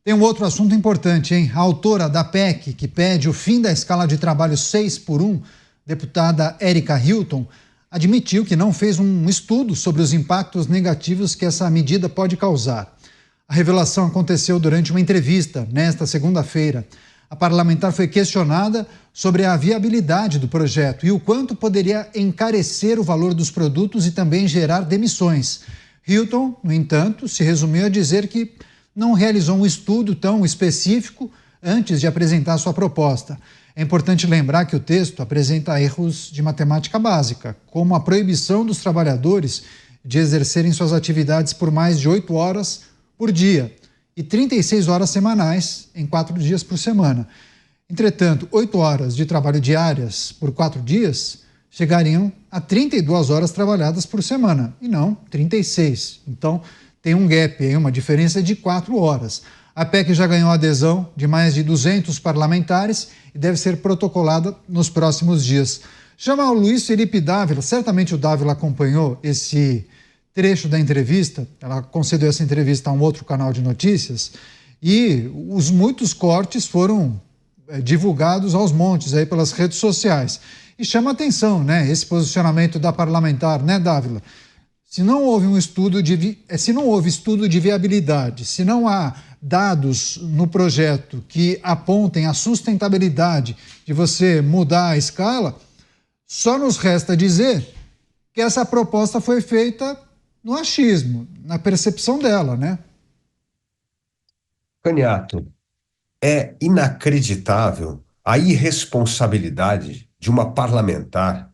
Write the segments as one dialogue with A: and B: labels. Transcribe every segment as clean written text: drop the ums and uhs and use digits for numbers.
A: Tem um outro assunto importante, hein? A autora da PEC, que pede o fim da escala de trabalho 6x1, deputada Érica Hilton, admitiu que não fez um estudo sobre os impactos negativos que essa medida pode causar. A revelação aconteceu durante uma entrevista nesta segunda-feira. A parlamentar foi questionada sobre a viabilidade do projeto e o quanto poderia encarecer o valor dos produtos e também gerar demissões. Hilton, no entanto, se resumiu a dizer que não realizou um estudo tão específico antes de apresentar sua proposta. É importante lembrar que o texto apresenta erros de matemática básica, como a proibição dos trabalhadores de exercerem suas atividades por mais de 8 horas por dia e 36 horas semanais em 4 dias por semana. Entretanto, 8 horas de trabalho diárias por 4 dias chegariam a 32 horas trabalhadas por semana, e não 36. Então, tem um gap aí, uma diferença de 4 horas. A PEC já ganhou adesão de mais de 200 parlamentares e deve ser protocolada nos próximos dias. Chama o Luiz Felipe Dávila, certamente o Dávila acompanhou esse trecho da entrevista, ela concedeu essa entrevista a um outro canal de notícias, e os muitos cortes foram divulgados aos montes aí pelas redes sociais. E chama atenção, né, esse posicionamento da parlamentar, né, Dávila? Se não houve estudo de viabilidade, se não há dados no projeto que apontem a sustentabilidade de você mudar a escala, só nos resta dizer que essa proposta foi feita no achismo, na percepção dela, né?
B: Caniato, é inacreditável a irresponsabilidade de uma parlamentar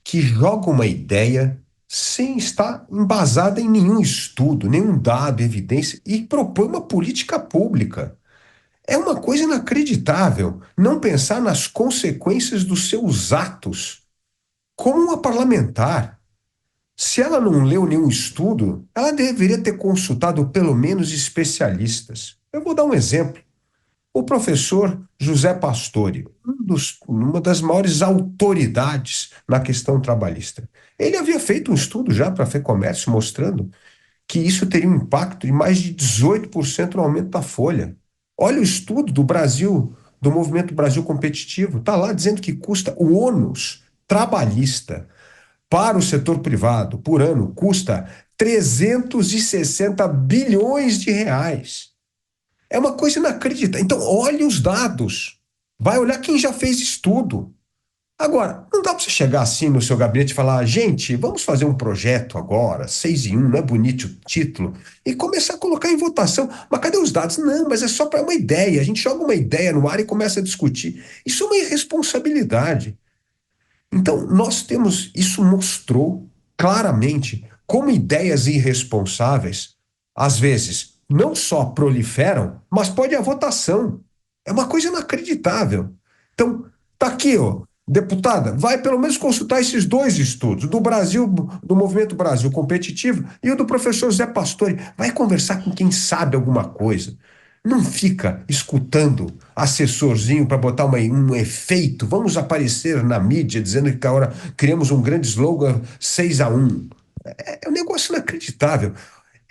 B: que joga uma ideia sem estar embasada em nenhum estudo, nenhum dado, evidência, e propõe uma política pública. É uma coisa inacreditável não pensar nas consequências dos seus atos como uma parlamentar. Se ela não leu nenhum estudo, ela deveria ter consultado pelo menos especialistas. Eu vou dar um exemplo. O professor José Pastore, uma das maiores autoridades na questão trabalhista, ele havia feito um estudo já para a FEComércio mostrando que isso teria um impacto de mais de 18% no aumento da folha. Olha o estudo do Brasil, do Movimento Brasil Competitivo, está lá dizendo que custa o ônus trabalhista para o setor privado, por ano, custa 360 bilhões de reais. É uma coisa inacreditável. Então, olhe os dados. Vai olhar quem já fez estudo. Agora, não dá para você chegar assim no seu gabinete e falar, gente, vamos fazer um projeto agora, 6 em 1, não é bonito o título, e começar a colocar em votação. Mas cadê os dados? Não, mas é só para uma ideia. A gente joga uma ideia no ar e começa a discutir. Isso é uma irresponsabilidade. Então, isso mostrou claramente como ideias irresponsáveis, às vezes, não só proliferam, mas pode ir à votação. É uma coisa inacreditável. Então, tá aqui, ó, deputada, vai pelo menos consultar esses 2 estudos, do Brasil, do Movimento Brasil Competitivo e o do professor Zé Pastore. Vai conversar com quem sabe alguma coisa. Não fica escutando assessorzinho para botar um efeito. Vamos aparecer na mídia dizendo que agora criamos um grande slogan 6-1. É um negócio inacreditável.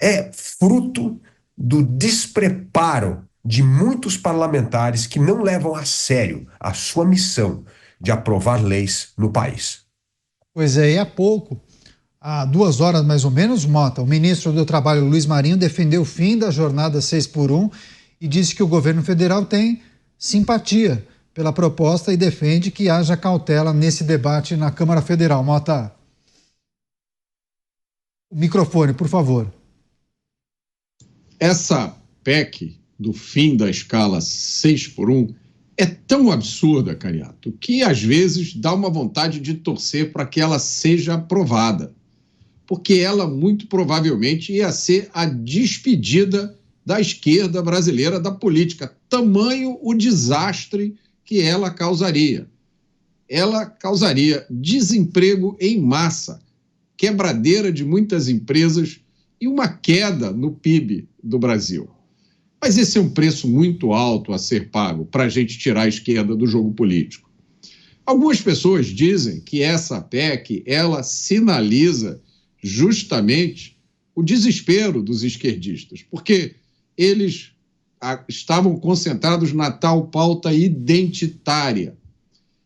B: É fruto do despreparo de muitos parlamentares que não levam a sério a sua missão de aprovar leis no país.
A: Pois é, e há pouco, há 2 horas mais ou menos, Mota, o ministro do Trabalho, Luiz Marinho, defendeu o fim da jornada 6x1 e disse que o governo federal tem simpatia pela proposta e defende que haja cautela nesse debate na Câmara Federal. Mota, o microfone, por favor.
C: Essa PEC do fim da escala 6x1 é tão absurda, Caniato, que às vezes dá uma vontade de torcer para que ela seja aprovada, porque ela muito provavelmente ia ser a despedida da esquerda brasileira da política, tamanho o desastre que ela causaria. Ela causaria desemprego em massa, quebradeira de muitas empresas e uma queda no PIB do Brasil. Mas esse é um preço muito alto a ser pago para a gente tirar a esquerda do jogo político. Algumas pessoas dizem que essa PEC, ela sinaliza justamente o desespero dos esquerdistas, porque eles estavam concentrados na tal pauta identitária.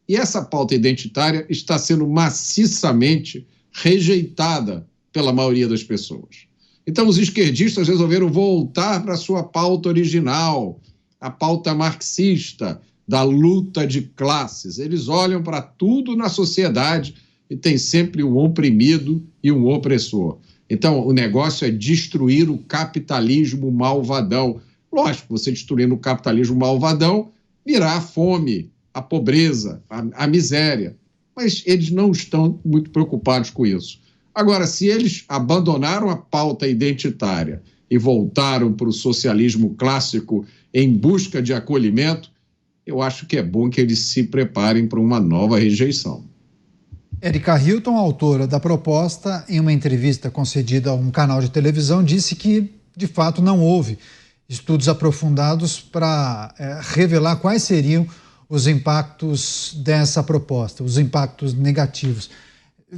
C: E essa pauta identitária está sendo maciçamente rejeitada pela maioria das pessoas. Então, os esquerdistas resolveram voltar para a sua pauta original, a pauta marxista, da luta de classes. Eles olham para tudo na sociedade e tem sempre um oprimido e um opressor. Então, o negócio é destruir o capitalismo malvadão. Lógico, você destruindo o capitalismo malvadão, virá a fome, a pobreza, a miséria. Mas eles não estão muito preocupados com isso. Agora, se eles abandonaram a pauta identitária e voltaram para o socialismo clássico em busca de acolhimento, eu acho que é bom que eles se preparem para uma nova rejeição.
A: Erika Hilton, autora da proposta, em uma entrevista concedida a um canal de televisão, disse que, de fato, não houve estudos aprofundados para revelar quais seriam os impactos dessa proposta, os impactos negativos.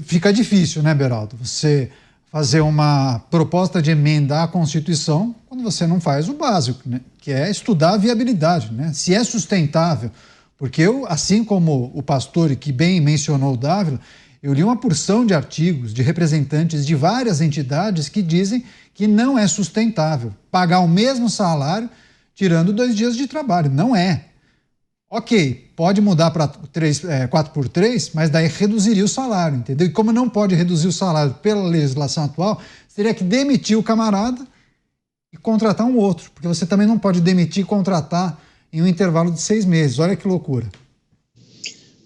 A: Fica difícil, né, Beraldo? Você fazer uma proposta de emenda à Constituição quando você não faz o básico, né? Que é estudar a viabilidade, né? Se é sustentável. Porque eu, assim como o pastor que bem mencionou o Dávila, eu li uma porção de artigos de representantes de várias entidades que dizem que não é sustentável pagar o mesmo salário tirando 2 dias de trabalho. Não é. Ok, pode mudar para 4x3, mas daí reduziria o salário, entendeu? E como não pode reduzir o salário pela legislação atual, teria que demitir o camarada e contratar um outro, porque você também não pode demitir e contratar em um intervalo de 6 meses. Olha que loucura.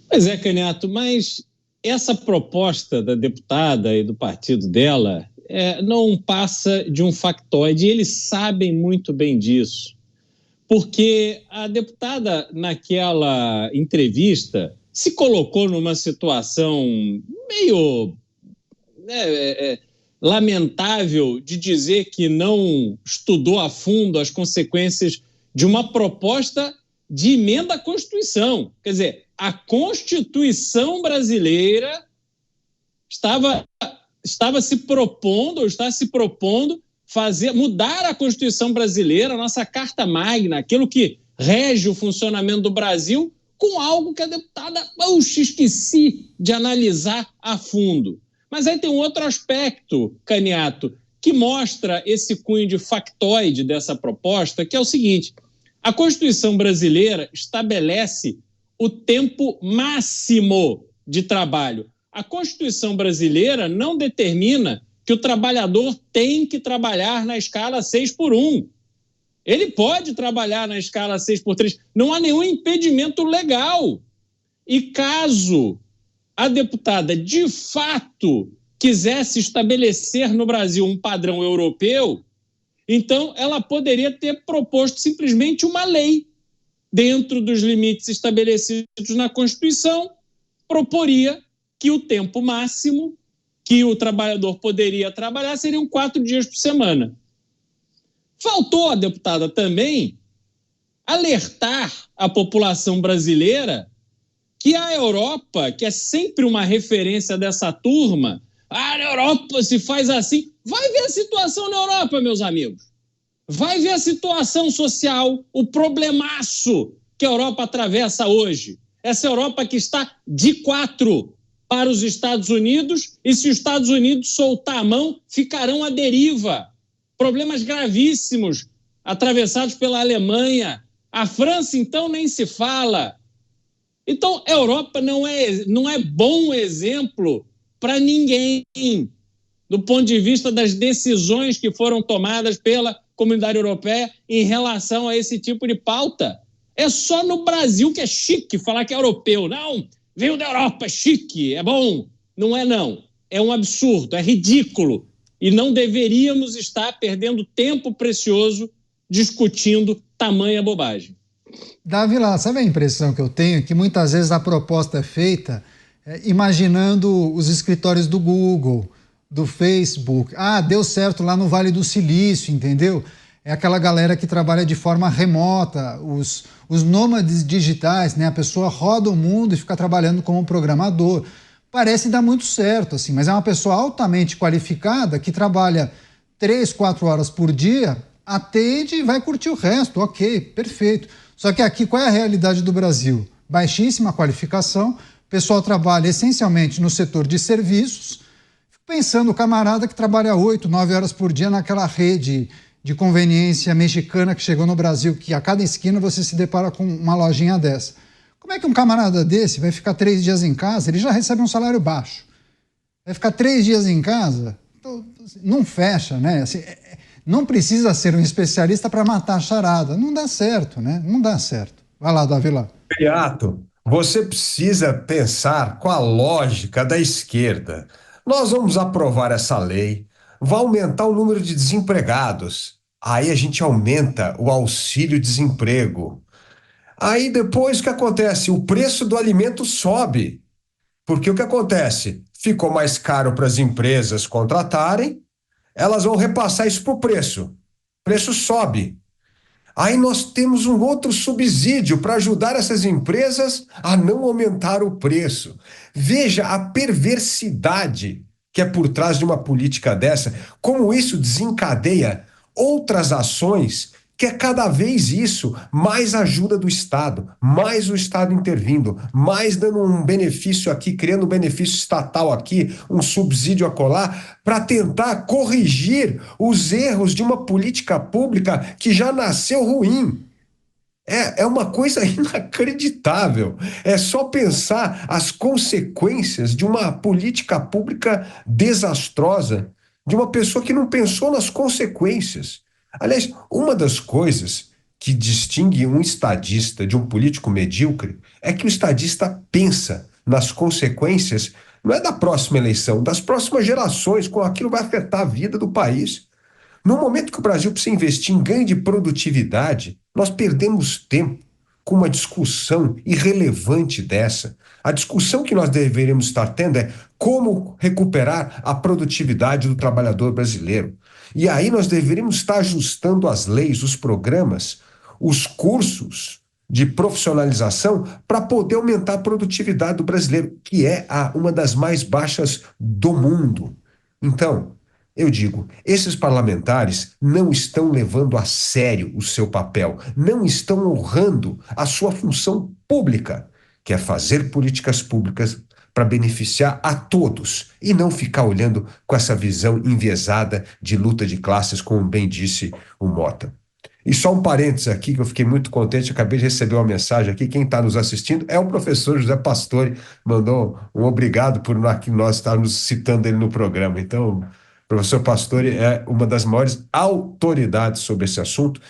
D: Pois é, Canhato, mas essa proposta da deputada e do partido dela não passa de um factoide, e eles sabem muito bem disso. Porque a deputada, naquela entrevista, se colocou numa situação meio lamentável de dizer que não estudou a fundo as consequências de uma proposta de emenda à Constituição. Quer dizer, a Constituição brasileira estava se propondo, ou está se propondo, mudar a Constituição brasileira, a nossa Carta Magna, aquilo que rege o funcionamento do Brasil, com algo que a deputada, esqueci de analisar a fundo. Mas aí tem um outro aspecto, Canhato, que mostra esse cunho de factoide dessa proposta, que é o seguinte: a Constituição brasileira estabelece o tempo máximo de trabalho. A Constituição brasileira não determina que o trabalhador tem que trabalhar na escala 6x1. Ele pode trabalhar na escala 6x3. Não há nenhum impedimento legal. E caso a deputada, de fato, quisesse estabelecer no Brasil um padrão europeu, então ela poderia ter proposto simplesmente uma lei. Dentro dos limites estabelecidos na Constituição, proporia que o tempo máximo que o trabalhador poderia trabalhar seriam 4 dias por semana. Faltou a deputada também alertar a população brasileira que a Europa, que é sempre uma referência dessa turma, na Europa se faz assim. Vai ver a situação na Europa, meus amigos. Vai ver a situação social, o problemaço que a Europa atravessa hoje. Essa Europa que está de 4 para os Estados Unidos, e se os Estados Unidos soltar a mão, ficarão à deriva. Problemas gravíssimos atravessados pela Alemanha. A França, então, nem se fala. Então, a Europa não é bom exemplo para ninguém, do ponto de vista das decisões que foram tomadas pela Comunidade Europeia em relação a esse tipo de pauta. É só no Brasil que é chique falar que é europeu. Não, veio da Europa, é chique, é bom. Não é, não. É um absurdo, é ridículo. E não deveríamos estar perdendo tempo precioso discutindo tamanha bobagem.
A: Dávila, sabe a impressão que eu tenho? Que muitas vezes a proposta é feita imaginando os escritórios do Google, do Facebook. Ah, deu certo lá no Vale do Silício, entendeu? É aquela galera que trabalha de forma remota, os nômades digitais, né? A pessoa roda o mundo e fica trabalhando como programador. Parece dar muito certo, assim, mas é uma pessoa altamente qualificada que trabalha 3, 4 horas por dia atende e vai curtir o resto, ok, perfeito. Só que aqui, qual é a realidade do Brasil? Baixíssima qualificação, o pessoal trabalha essencialmente no setor de serviços. Fico pensando, o camarada que trabalha 8, 9 horas por dia naquela rede de conveniência mexicana que chegou no Brasil, que a cada esquina você se depara com uma lojinha dessa. Como é que um camarada desse vai ficar 3 dias em casa? Ele já recebe um salário baixo. Vai ficar 3 dias em casa? Não fecha, né? Assim, não precisa ser um especialista para matar a charada. Não dá certo, né? Não dá certo. Vai lá, Davi, lá.
B: Cariato, você precisa pensar com a lógica da esquerda. Nós vamos aprovar essa lei, vai aumentar o número de desempregados. Aí a gente aumenta o auxílio-desemprego. Aí depois o que acontece? O preço do alimento sobe. Porque o que acontece? Ficou mais caro para as empresas contratarem, elas vão repassar isso para o preço. O preço sobe. Aí nós temos um outro subsídio para ajudar essas empresas a não aumentar o preço. Veja a perversidade que é por trás de uma política dessa, como isso desencadeia outras ações, que é cada vez isso, mais ajuda do Estado, mais o Estado intervindo, mais dando um benefício aqui, criando um benefício estatal aqui, um subsídio acolá, para tentar corrigir os erros de uma política pública que já nasceu ruim. É uma coisa inacreditável. É só pensar as consequências de uma política pública desastrosa, de uma pessoa que não pensou nas consequências. Aliás, uma das coisas que distingue um estadista de um político medíocre é que o estadista pensa nas consequências, não é da próxima eleição, das próximas gerações, como aquilo vai afetar a vida do país. No momento que o Brasil precisa investir em ganho de produtividade, nós perdemos tempo com uma discussão irrelevante dessa. A discussão que nós deveríamos estar tendo é como recuperar a produtividade do trabalhador brasileiro. E aí nós deveríamos estar ajustando as leis, os programas, os cursos de profissionalização para poder aumentar a produtividade do brasileiro, que é uma das mais baixas do mundo. Então, eu digo, esses parlamentares não estão levando a sério o seu papel, não estão honrando a sua função pública, que é fazer políticas públicas para beneficiar a todos e não ficar olhando com essa visão enviesada de luta de classes, como bem disse o Mota. E só um parênteses aqui, que eu fiquei muito contente, acabei de receber uma mensagem aqui, quem está nos assistindo é o professor José Pastore, mandou um obrigado por nós estarmos citando ele no programa. Então, o professor Pastore é uma das maiores autoridades sobre esse assunto.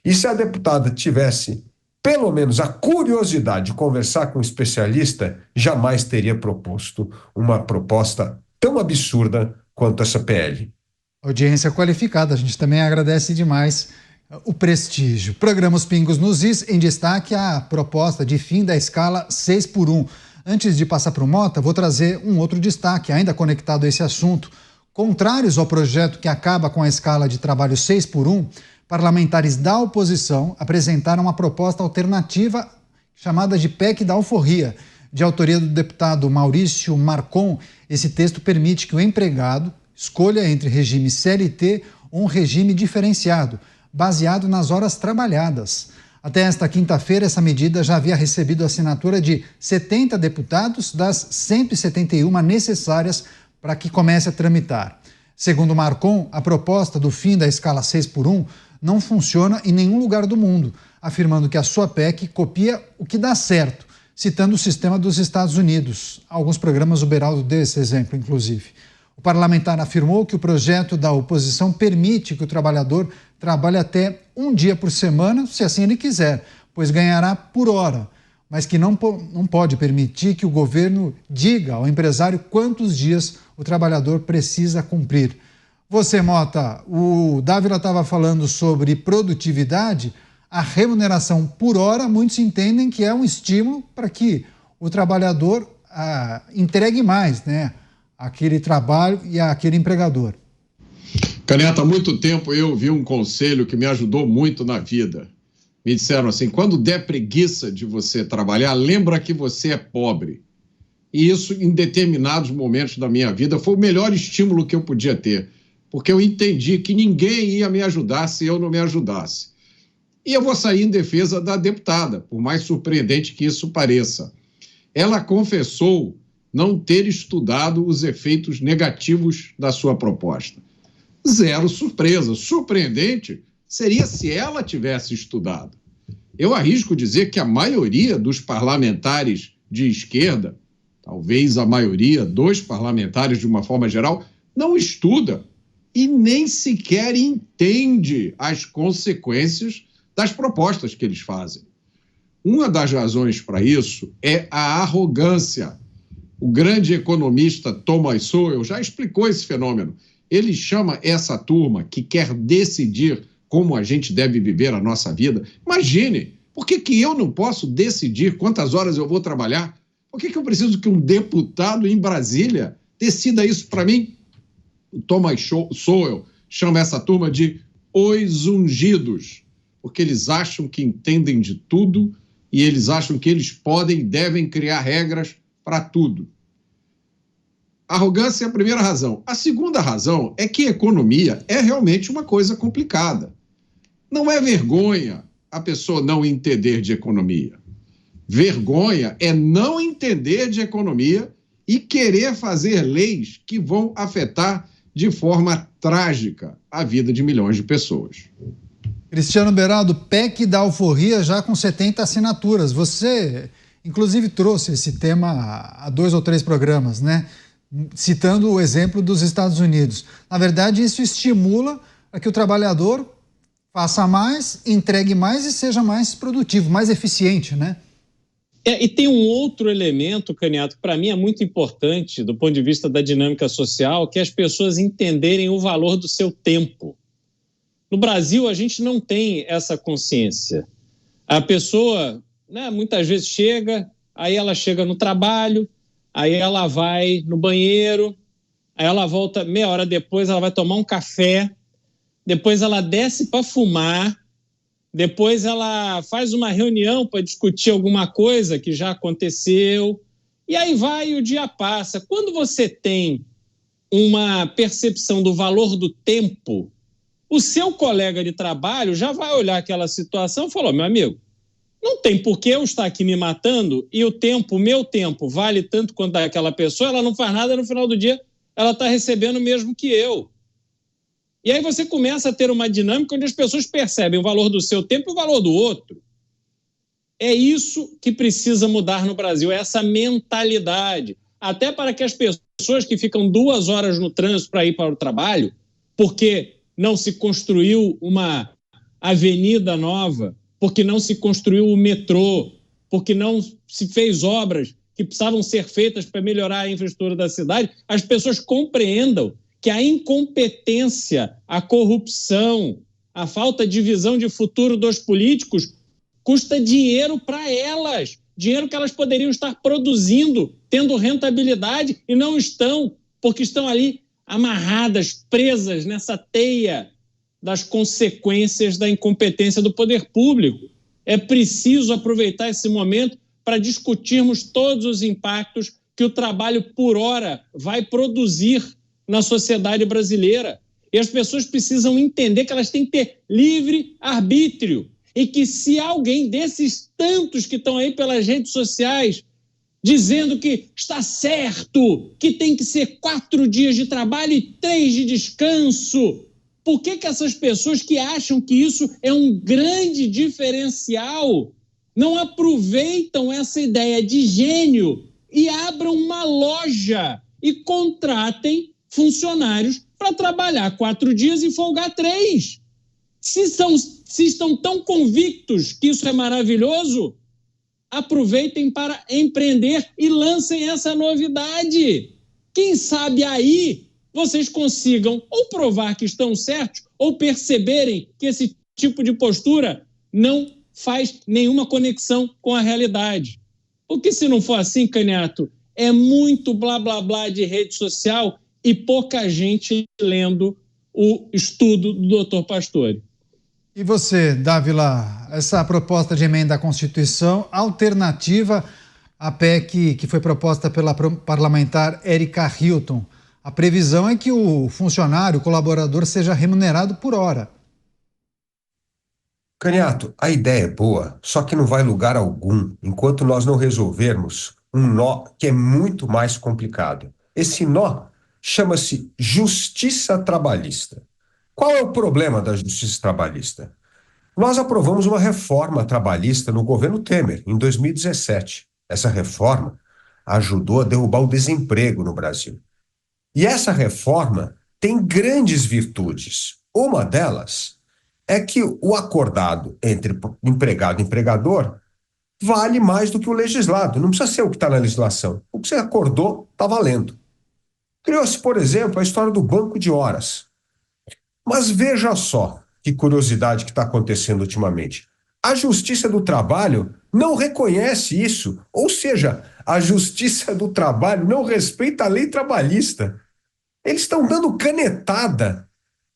B: E se a deputada tivesse, pelo menos, a curiosidade de conversar com um especialista, jamais teria proposto uma proposta tão absurda quanto essa PL.
A: Audiência qualificada, a gente também agradece demais o prestígio. Programa Os Pingos nos Is, em destaque a proposta de fim da escala 6x1. Antes de passar para o Mota, vou trazer um outro destaque, ainda conectado a esse assunto. Contrários ao projeto que acaba com a escala de trabalho 6x1, parlamentares da oposição apresentaram uma proposta alternativa chamada de PEC da Alforria. De autoria do deputado Maurício Marcon, esse texto permite que o empregado escolha entre regime CLT ou um regime diferenciado, baseado nas horas trabalhadas. Até esta quinta-feira, essa medida já havia recebido a assinatura de 70 deputados das 171 necessárias para que comece a tramitar. Segundo Marcon, a proposta do fim da escala 6x1 não funciona em nenhum lugar do mundo, afirmando que a sua PEC copia o que dá certo, citando o sistema dos Estados Unidos. Alguns programas o Beraldo deu esse exemplo, inclusive. O parlamentar afirmou que o projeto da oposição permite que o trabalhador trabalhe até um dia por semana, se assim ele quiser, pois ganhará por hora, mas que não pode permitir que o governo diga ao empresário quantos dias o trabalhador precisa cumprir. Você, Mota, o Dávila estava falando sobre produtividade, a remuneração por hora, muitos entendem que é um estímulo para que o trabalhador entregue mais, né? Aquele trabalho e aquele empregador.
C: Caneta, há muito tempo eu vi um conselho que me ajudou muito na vida. Me disseram assim, quando der preguiça de você trabalhar, lembra que você é pobre. E isso, em determinados momentos da minha vida, foi o melhor estímulo que eu podia ter. porque eu entendi que ninguém ia me ajudar se eu não me ajudasse. E eu vou sair em defesa da deputada, por mais surpreendente que isso pareça. Ela confessou não ter estudado os efeitos negativos da sua proposta. Zero surpresa. Surpreendente seria se ela tivesse estudado. Eu arrisco dizer que a maioria dos parlamentares de esquerda, talvez a maioria dos parlamentares de uma forma geral, não estuda e nem sequer entende as consequências das propostas que eles fazem. Uma das razões para isso é a arrogância. O grande economista Thomas Sowell já explicou esse fenômeno. Ele chama essa turma que quer decidir como a gente deve viver a nossa vida. Imagine, por que eu não posso decidir quantas horas eu vou trabalhar? Por que eu preciso que um deputado em Brasília decida isso para mim? O Thomas Sowell chama essa turma de os ungidos, porque eles acham que entendem de tudo e eles acham que eles podem e devem criar regras para tudo. Arrogância é a primeira razão. A segunda razão é que economia é realmente uma coisa complicada. Não é vergonha a pessoa não entender de economia. Vergonha é não entender de economia e querer fazer leis que vão afetar de forma trágica a vida de milhões de pessoas.
A: Cristiano Beraldo, PEC da alforria já com 70 assinaturas. Você, inclusive, trouxe esse tema há 2 ou 3 programas, né? Citando o exemplo dos Estados Unidos. Na verdade, isso estimula a que o trabalhador faça mais, entregue mais e seja mais produtivo, mais eficiente, né?
D: E tem um outro elemento, Caniato, que para mim é muito importante do ponto de vista da dinâmica social, que é as pessoas entenderem o valor do seu tempo. No Brasil, a gente não tem essa consciência. A pessoa, né, muitas vezes chega, aí ela chega no trabalho, aí ela vai no banheiro, aí ela volta meia hora depois, ela vai tomar um café, depois ela desce para fumar, depois ela faz uma reunião para discutir alguma coisa que já aconteceu, e aí vai e o dia passa. Quando você tem uma percepção do valor do tempo, o seu colega de trabalho já vai olhar aquela situação e falar: meu amigo, não tem por que eu estar aqui me matando e o meu tempo vale tanto quanto daquela pessoa, ela não faz nada, no final do dia ela está recebendo o mesmo que eu. E aí você começa a ter uma dinâmica onde as pessoas percebem o valor do seu tempo e o valor do outro. É isso que precisa mudar no Brasil, essa mentalidade. Até para que as pessoas que ficam 2 horas no trânsito para ir para o trabalho, porque não se construiu uma avenida nova, porque não se construiu o metrô, porque não se fez obras que precisavam ser feitas para melhorar a infraestrutura da cidade, as pessoas compreendam que a incompetência, a corrupção, a falta de visão de futuro dos políticos custa dinheiro para elas, dinheiro que elas poderiam estar produzindo, tendo rentabilidade, e não estão, porque estão ali amarradas, presas nessa teia das consequências da incompetência do poder público. É preciso aproveitar esse momento para discutirmos todos os impactos que o trabalho por hora vai produzir na sociedade brasileira. E as pessoas precisam entender que elas têm que ter livre arbítrio e que se alguém desses tantos que estão aí pelas redes sociais dizendo que está certo, que tem que ser 4 dias de trabalho e 3 de descanso, por que essas pessoas que acham que isso é um grande diferencial não aproveitam essa ideia de gênio e abram uma loja e contratem funcionários para trabalhar 4 dias e folgar 3? Se estão tão convictos que isso é maravilhoso, aproveitem para empreender e lancem essa novidade. Quem sabe aí vocês consigam ou provar que estão certos ou perceberem que esse tipo de postura não faz nenhuma conexão com a realidade. Porque se não for assim, Caniato, é muito blá blá blá de rede social e pouca gente lendo o estudo do Dr. Pastore.
A: E você, Dávila, essa proposta de emenda à Constituição alternativa à PEC que foi proposta pela parlamentar Erika Hilton, A previsão é que o funcionário, o colaborador, seja remunerado por hora.
B: Caniato, a ideia é boa, só que não vai lugar algum enquanto nós não resolvermos um nó que é muito mais complicado. Esse nó chama-se justiça trabalhista. Qual é o problema da justiça trabalhista? Nós aprovamos uma reforma trabalhista no governo Temer, em 2017. Essa reforma ajudou a derrubar o desemprego no Brasil. E essa reforma tem grandes virtudes. Uma delas é que o acordado entre empregado e empregador vale mais do que o legislado. Não precisa ser o que está na legislação. O que você acordou está valendo. Criou-se, por exemplo, a história do banco de horas. Mas veja só que curiosidade que está acontecendo ultimamente. A Justiça do Trabalho não reconhece isso, ou seja, a Justiça do Trabalho não respeita a lei trabalhista. Eles estão dando canetada.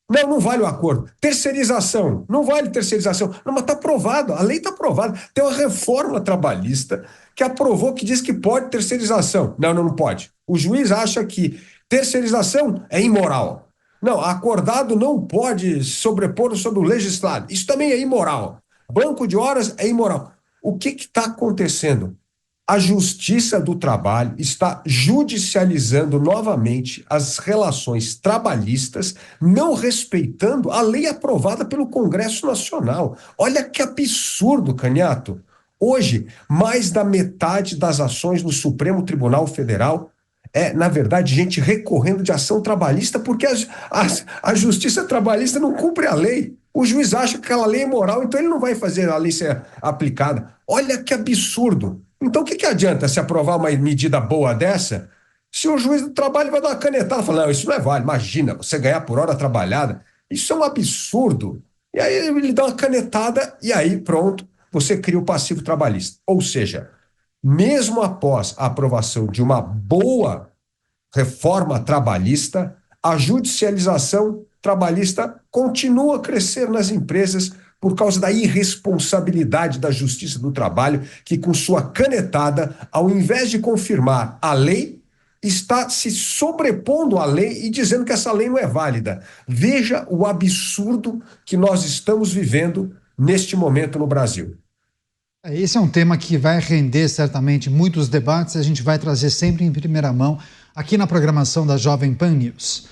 B: Não, não vale o acordo. Terceirização, não vale terceirização. Não, mas está aprovado, a lei está aprovada. Tem uma reforma trabalhista que aprovou, que diz que pode terceirização. Não, não pode. O juiz acha que terceirização é imoral. Não, acordado não pode sobrepor sobre o legislado. Isso também é imoral. Banco de horas é imoral. O que está acontecendo? A Justiça do Trabalho está judicializando novamente as relações trabalhistas, não respeitando a lei aprovada pelo Congresso Nacional. Olha que absurdo, Caniato. Hoje, mais da metade das ações no Supremo Tribunal Federal é, na verdade, gente recorrendo de ação trabalhista porque a Justiça Trabalhista não cumpre a lei. O juiz acha que aquela lei é imoral, então ele não vai fazer a lei ser aplicada. Olha que absurdo. Então, o que adianta se aprovar uma medida boa dessa, se o juiz do trabalho vai dar uma canetada e falar, não, isso não é válido, imagina, você ganhar por hora trabalhada, isso é um absurdo. E aí ele dá uma canetada e aí, pronto, você cria o passivo trabalhista. Ou seja, mesmo após a aprovação de uma boa reforma trabalhista, a judicialização trabalhista continua a crescer nas empresas por causa da irresponsabilidade da Justiça do Trabalho, que com sua canetada, ao invés de confirmar a lei, está se sobrepondo à lei e dizendo que essa lei não é válida. Veja o absurdo que nós estamos vivendo neste momento no Brasil.
A: Esse é um tema que vai render certamente muitos debates, a gente vai trazer sempre em primeira mão aqui na programação da Jovem Pan News.